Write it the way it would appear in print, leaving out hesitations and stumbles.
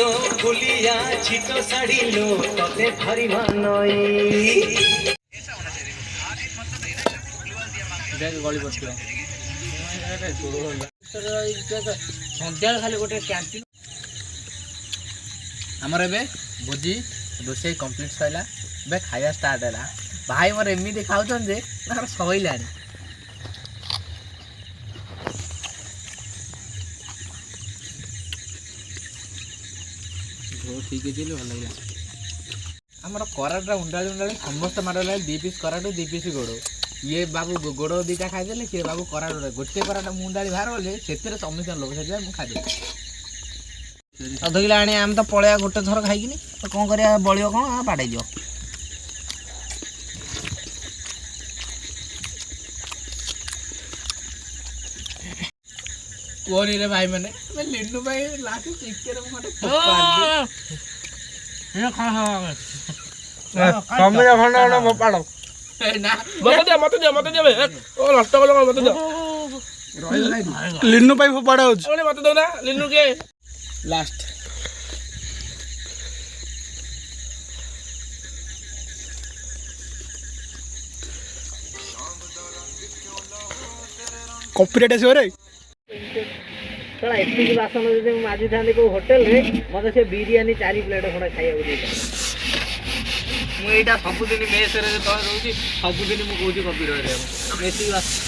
लो फुलिया छिटो साड़ी लो तते धरी मनई गली पड़ो सन्ध्या खाली गोटे कैंटीन आमर ए भोजी रोसे कम्प्लीट सैला ए खाया स्टार्ट है भाई मोर एमती खाऊन जे सहला ठीक है भल लगे आमर कराटा उंडाली उंडाली समस्त मार दी पीस कराटो दी पीस गोड़ ये बाबू गोड़ दीटा खाईदे सी बाबू कराटा गोटे कराटा मुंडाली बाहर गले से समस्या लोक से खाईदे अध किलो आने आम तो पलैया गोटे थर खाई तो कौन कर बड़ो कौन बाड़े दियो कौन रे भाई मैंने लिन्नू भाई लास्ट चिकेन मटे लिन्नू भाई फोपाड़ा मत दो ना लिन्नू के लास्ट कॉपीराइट आसो रे थोड़ा एतिक बासन जब माजी था को होटल रे मत से बिरयानी 4 प्लेट खड़ा खाइया मुझे सबुदिन मेस रोचे सबुदिन मुझे कॉपीराइट एतिक बासन